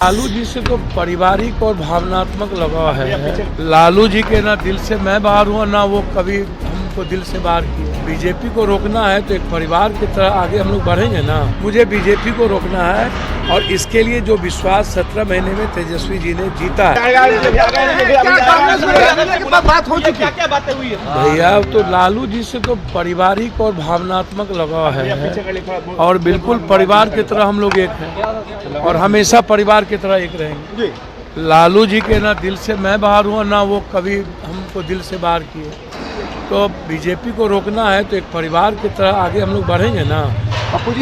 लालू जी से तो पारिवारिक और भावनात्मक लगाव है। लालू जी के ना दिल से मैं बाहर हुआ, ना वो कभी हमको दिल से बाहर किया। बीजेपी को रोकना है तो एक परिवार की तरह आगे हम लोग बढ़ेंगे ना। मुझे बीजेपी को रोकना है और इसके लिए जो विश्वास 17 महीने में तेजस्वी जी ने जीता है। बात हो चुकी है, क्या बातें हुई है भैया? तो लालू जी से तो पारिवारिक और भावनात्मक लगाव है और बिल्कुल परिवार की तरह हम लोग एक हैं और हमेशा परिवार की तरह एक रहेंगे। लालू जी के ना दिल से मैं बाहर हुआ, ना वो कभी हमको दिल से बाहर किए। तो बीजेपी को रोकना है तो एक परिवार की तरह आगे हम लोग बढ़ेंगे ना। पप्पू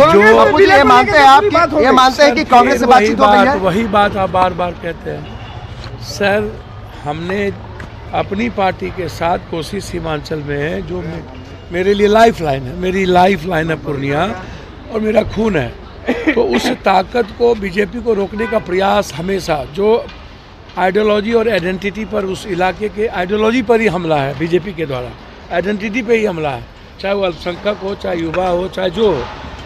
जी ये मानते हैं आप, ये मानते हैं कि कांग्रेस से बातचीत हो गई है? वही बात आप बार बार कहते हैं सर। हमने अपनी पार्टी के साथ कोसी सीमांचल में है, जो मेरे लिए लाइफ लाइन है, मेरी लाइफ लाइन है पूर्णिया और मेरा खून है। तो उस ताकत को बीजेपी को रोकने का प्रयास हमेशा, जो आइडियोलॉजी और आइडेंटिटी पर, उस इलाके के आइडियोलॉजी पर ही हमला है बीजेपी के द्वारा, आइडेंटिटी पे ही हमला है, चाहे वो अल्पसंख्यक हो, चाहे युवा हो, चाहे जो हो।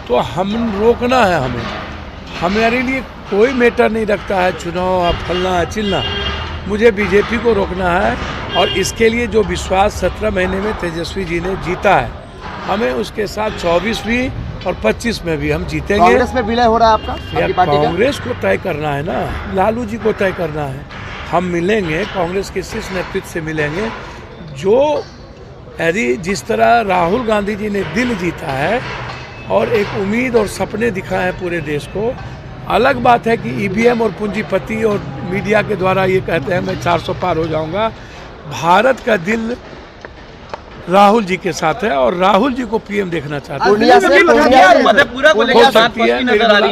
तो हम रोकना है हमें। हमारे लिए कोई मैटर नहीं रखता है चुनाव, फलना है चिलना। मुझे बीजेपी को रोकना है और इसके लिए जो विश्वास 17 महीने में तेजस्वी जी ने जीता है, हमें उसके साथ 24 भी और 25 में भी हम जीतेंगे। कांग्रेस में विलय हो रहा है आपका? कांग्रेस को तय करना है ना, लालू जी को तय करना है। हम मिलेंगे, कांग्रेस के शीर्ष नेतृत्व से मिलेंगे। जो यदि जिस तरह राहुल गांधी जी ने दिल जीता है और एक उम्मीद और सपने दिखाए हैं पूरे देश को। अलग बात है कि ईवीएम और पूंजीपति और मीडिया के द्वारा ये कहते हैं मैं 400 पार हो जाऊंगा। भारत का दिल राहुल जी के साथ है और राहुल जी को पीएम देखना चाहते हैं।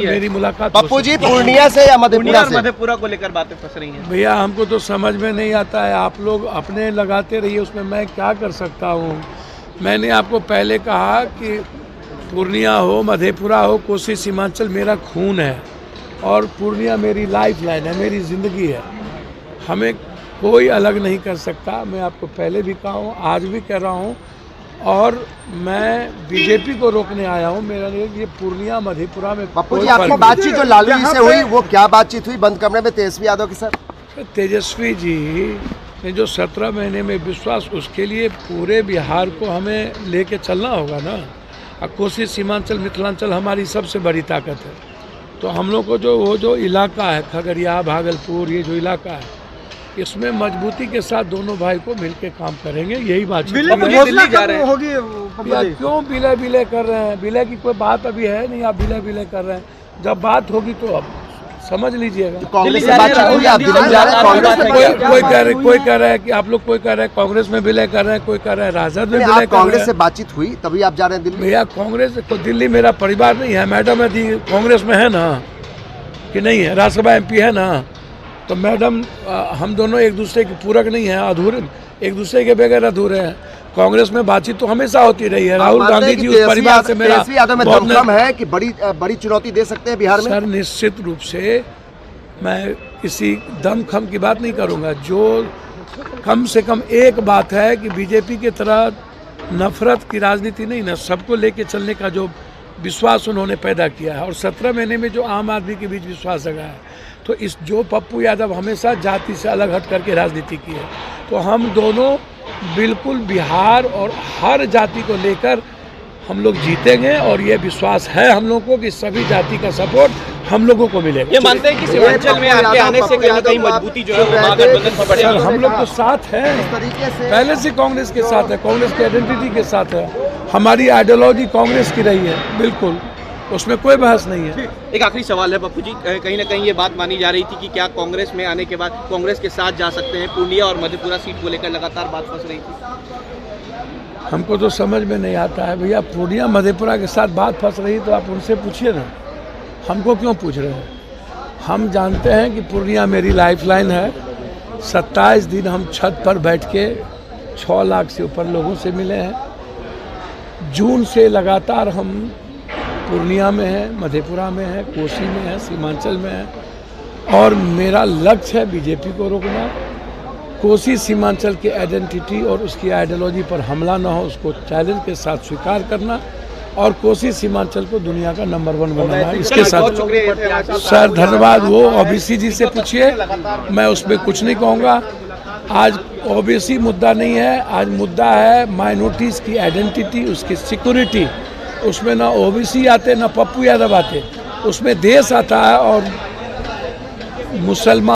मेरी मुलाकात पप्पू जी पूर्णिया से या मधेपुरा से? मधेपुरा को लेकर बातें फंस रही हैं भैया। हमको तो समझ में नहीं आता है, आप लोग अपने लगाते रहिए, उसमें मैं क्या कर सकता हूँ। मैंने आपको पहले कहा कि पूर्णिया हो, मधेपुरा हो, कोसी सीमांचल मेरा खून है और पूर्णिया मेरी लाइफ लाइन है, मेरी ज़िंदगी है। हमें कोई अलग नहीं कर सकता। मैं आपको पहले भी कहा हूँ, आज भी कह रहा हूँ और मैं बीजेपी को रोकने आया हूँ। मेरा ये पूर्णिया मधेपुरा में। पप्पू जी आपकी बातचीत जो लालू जी से हुई, वो क्या बातचीत हुई बंद कमरे में तेजस्वी यादव के साथ? तेजस्वी जी ने जो 17 महीने में विश्वास, उसके लिए पूरे बिहार को हमें लेके चलना होगा ना। कोसी सीमांचल मिथिलांचल हमारी सबसे बड़ी ताकत है। तो हम लोग को जो इलाका है, खगड़िया, भागलपुर, ये जो इलाका है, इसमें मजबूती के साथ दोनों भाई को मिलकर काम करेंगे। यही बात दिल्ली जा रहे हैं। क्यों विलय कर रहे हैं? विलय की कोई बात अभी है नहीं, आप विलय कर रहे हैं। जब बात होगी तो अब समझ लीजिएगा। कांग्रेस से बातचीत हुई, आप दिल्ली जा रहे हैं? कोई कह रहा है कि आप लोग, कोई कह रहा है कांग्रेस में विलय कर रहे हैं, कोई कह रहा है राजद में विलय कर रहे हैं। कांग्रेस से बातचीत हुई तभी आप जा रहे हैं दिल्ली? भैया कांग्रेस को, दिल्ली मेरा परिवार नहीं है। मैडम यदि कांग्रेस में है ना कि नहीं है, राज्यसभा MP है ना, तो मैडम हम दोनों एक दूसरे के पूरक नहीं है, अधूरे, एक दूसरे के बगैर अधूरे हैं। कांग्रेस में बातचीत तो हमेशा होती रही है। राहुल गांधी जी उस परिवार से मेरा दमखम है कि बड़ी चुनौती दे सकते हैं बिहार में। सर निश्चित रूप से मैं किसी दमखम की बात नहीं करूंगा। जो कम से कम एक बात है कि बीजेपी की तरह नफरत की राजनीति नहीं ना, सबको लेके चलने का जो विश्वास उन्होंने पैदा किया है और 17 महीने में जो आम आदमी के बीच विश्वास जगा है। तो इस जो पप्पू यादव हमेशा जाति से अलग हट करके राजनीति की है, तो हम दोनों बिल्कुल बिहार और हर जाति को लेकर हम लोग जीतेंगे और ये विश्वास है हम लोगों को कि सभी जाति का सपोर्ट हम लोगों को मिलेगा। ये मानते हैं कि सीमांचल में आपके आने से कहीं ना कहीं मजबूती जो है वो महागठबंधन पर बढ़ेगी। हम लोग तो साथ हैं, पहले से कांग्रेस के साथ है, कांग्रेस की आइडेंटिटी के साथ है। हमारी आइडियोलॉजी कांग्रेस की रही है, बिल्कुल, उसमें कोई बहस नहीं है। एक आखिरी सवाल है पप्पू जी, कहीं ना कहीं ये बात मानी जा रही थी कि क्या कांग्रेस में आने के बाद कांग्रेस के साथ जा सकते हैं? पूर्णिया और मधेपुरा सीट को लेकर लगातार बात फंस रही थी। हमको तो समझ में नहीं आता है भैया। पूर्णिया मधेपुरा के साथ बात फंस रही तो आप उनसे पूछिए ना, हमको क्यों पूछ रहे हैं? हम जानते हैं कि पूर्णिया मेरी लाइफलाइन है। 27 दिन हम छत पर बैठ के 6 लाख से ऊपर लोगों से मिले हैं। जून से लगातार हम पूर्णिया में है, मधेपुरा में है, कोसी में है, सीमांचल में है और मेरा लक्ष्य है बीजेपी को रोकना। कोसी सीमांचल की आइडेंटिटी और उसकी आइडियोलॉजी पर हमला ना हो, उसको चैलेंज के साथ स्वीकार करना और कोसी सीमांचल को दुनिया का नंबर 1 बनाना है। इसके बहुत साथ शुक्रिया सर धन्यवाद। वो ओबीसी जी से पूछिए, मैं उसमें कुछ नहीं कहूँगा। आज ओबीसी मुद्दा नहीं है, आज मुद्दा है माइनॉरिटीज़ की आइडेंटिटी, उसकी सिक्योरिटी। उसमें ना ओबीसी आते ना पप्पू यादव आते, उसमें देश आता है और मुसलमान